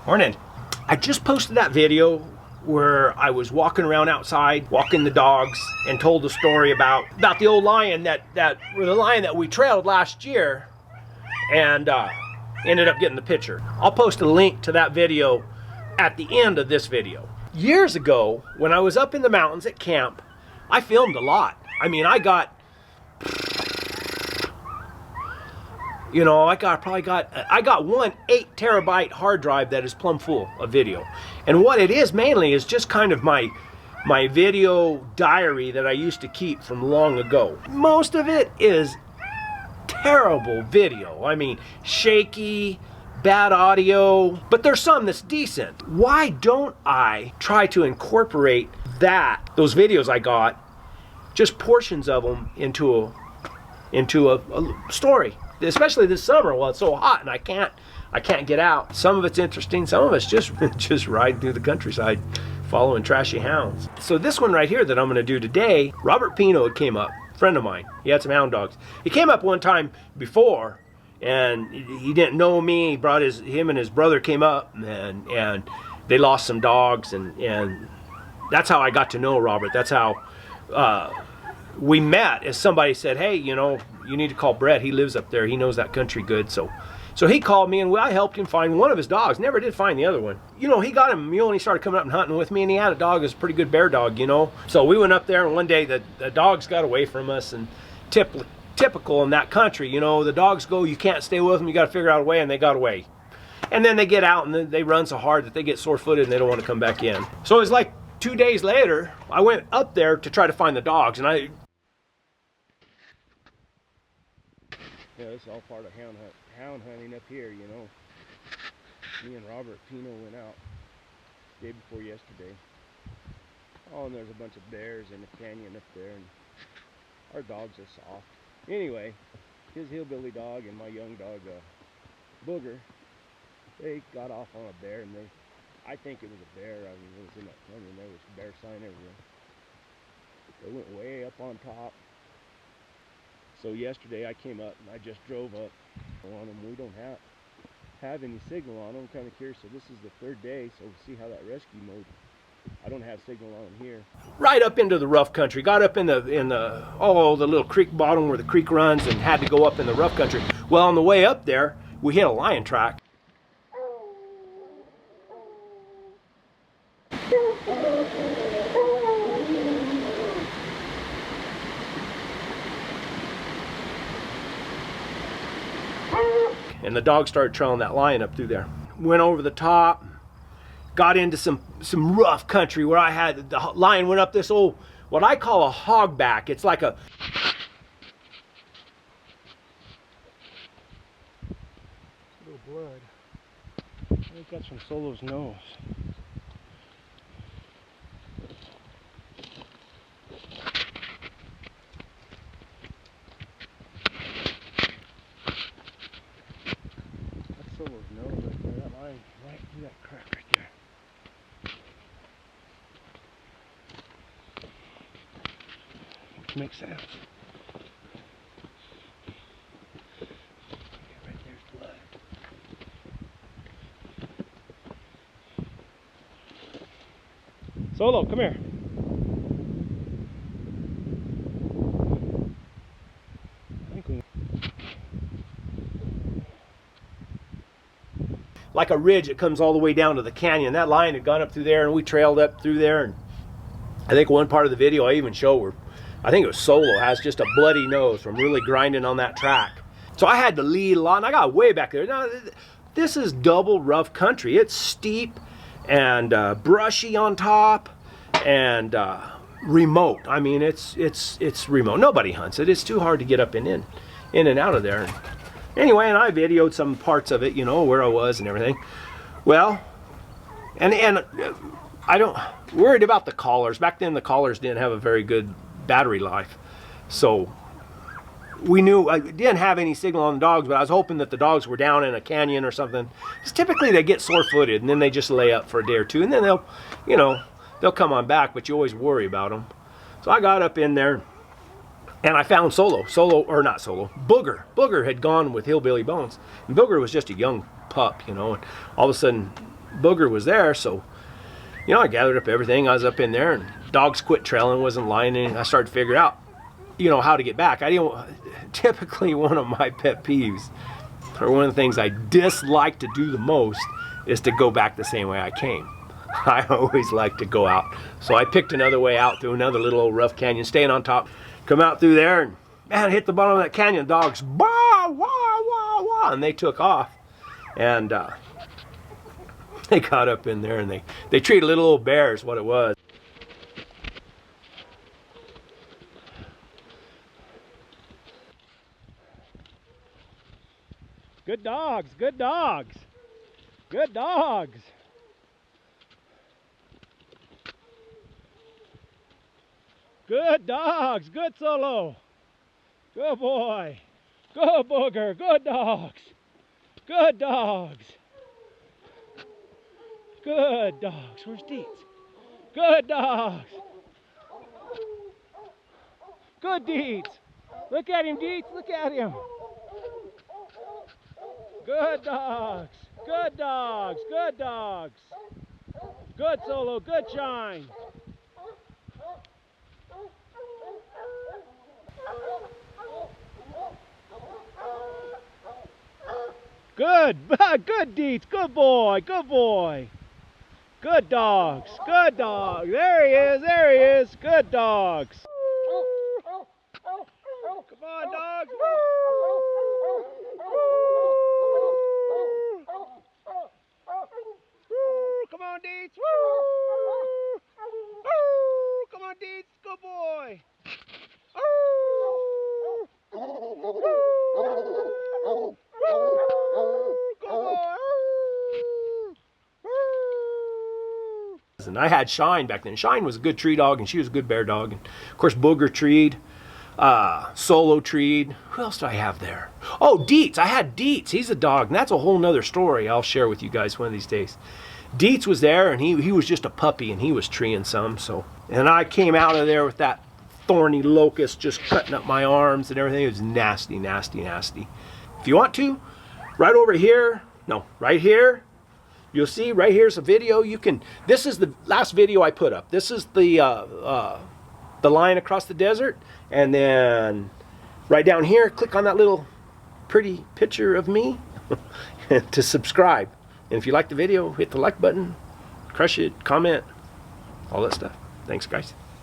Morning. I just posted that video where I was walking around outside, walking the dogs, and told the story about the old lion the lion that we trailed last year, and ended up getting the picture. I'll post a link to that video at the end of this video. Years ago, when I was up in the mountains at camp, I filmed a lot. I mean, I got I got one 8 terabyte hard drive that is plumb full of video. And what it is mainly is just kind of my video diary that I used to keep from long ago. Most of it is terrible video. I mean, shaky, bad audio, but there's some that's decent. Why don't I try to incorporate those videos I got, just portions of them, into a story? Especially this summer while it's so hot and I can't get out. Some of it's interesting, some of it's just riding through the countryside following trashy hounds. So this one right here that I'm going to do today, Robert Pino came up, a friend of mine. He had some hound dogs. He came up one time before and he didn't know me. He brought him and his brother came up and they lost some dogs, and that's how I got to know Robert. That's how we met, as somebody said, hey, you need to call Bred. He lives up there. He knows that country good. So he called me, and I helped him find one of his dogs. Never did find the other one. He got him a mule, and he started coming up and hunting with me, and he had a dog. It was a pretty good bear dog, So we went up there, and one day the dogs got away from us, and typical in that country, the dogs go, you can't stay with them, you got to figure out a way, and they got away. And then they get out, and then they run so hard that they get sore-footed, and they don't want to come back in. So it was like 2 days later, I went up there to try to find the dogs, and yeah, this is all part of hound hunting up here, Me and Robert Pino went out day before yesterday. Oh, and there's a bunch of bears in the canyon up there, and our dogs are soft. Anyway, his hillbilly dog and my young dog, Booger, they got off on a bear, and I think it was a bear. I mean, it was in that canyon. There was bear sign everywhere. They went way up on top. So yesterday I came up and I just drove up on them. We don't have any signal on them. I'm kind of curious. So this is the 3rd day, so we'll see how that rescue mode. I don't have signal on them here. Right up into the rough country. Got up in the little creek bottom where the creek runs, and had to go up in the rough country. Well, on the way up there, we hit a lion track. And the dog started trailing that lion up through there. Went over the top, got into some rough country where the lion went up this old, what I call a hogback. It's like a little blood. I think that's from Solo's nose. That line right through that crack right there. Which makes sense. Right there's blood. Solo, come here. Like a ridge that comes all the way down to the canyon. That lion had gone up through there, and we trailed up through there. And I think one part of the video I even show where, I think it was Solo, has just a bloody nose from really grinding on that track. So I had to lead a lot, and I got way back there. Now, this is double rough country. It's steep and brushy on top, and remote. I mean, it's remote. Nobody hunts it. It's too hard to get up and in and out of there. Anyway, and I videoed some parts of it, where I was and everything. Well, and I don't worried about the collars. Back then, the collars didn't have a very good battery life, so we knew I didn't have any signal on the dogs. But I was hoping that the dogs were down in a canyon or something. Because typically they get sore-footed, and then they just lay up for a day or two, and then they'll come on back. But you always worry about them. So I got up in there. And I found Booger. Booger had gone with Hillbilly Bones. And Booger was just a young pup, and all of a sudden Booger was there, so you know, I gathered up everything. I was up in there, and dogs quit trailing, wasn't lying in. I started to figure out, you know, how to get back. I didn't. Typically, one of my pet peeves, or one of the things I dislike to do the most, is to go back the same way I came. I always like to go out. So I picked another way out through another little old rough canyon, staying on top, come out through there, and man, hit the bottom of that canyon. Dogs, wah, wah, wah, wah, and they took off. And they got up in there, and they treated little old bears, what it was. Good dogs, good dogs, good dogs. Good dogs, good Solo. Good boy. Good Booger, good dogs. Good dogs. Good dogs. Where's Deets? Good dogs. Good Deets. Look at him, Deets. Look at him. Good dogs. Good dogs. Good dogs. Good Solo. Good Shine. Good. Good Deets. Good boy. Good boy. Good dogs. Good dogs. There he is. There he is. Good dogs. Come on, dogs. Come on, Deets. Come on, Deets. Good boy. And I had Shine back then. Shine was a good tree dog, and she was a good bear dog. And of course, Booger treed, Solo treed. Who else do I have there? Oh, Deets. I had Deets. He's a dog, and that's a whole nother story I'll share with you guys one of these days. Deets was there, and he was just a puppy, and he was treeing some. So, and I came out of there with that thorny locust just cutting up my arms and everything. It was nasty, nasty, nasty. If you want to, right over here, no, right here, you'll see right here's a video. You can, this is the last video I put up. This is the line across the desert. And then right down here, click on that little pretty picture of me to subscribe. And if you like the video, hit the like button, crush it, comment, all that stuff. Thanks, guys.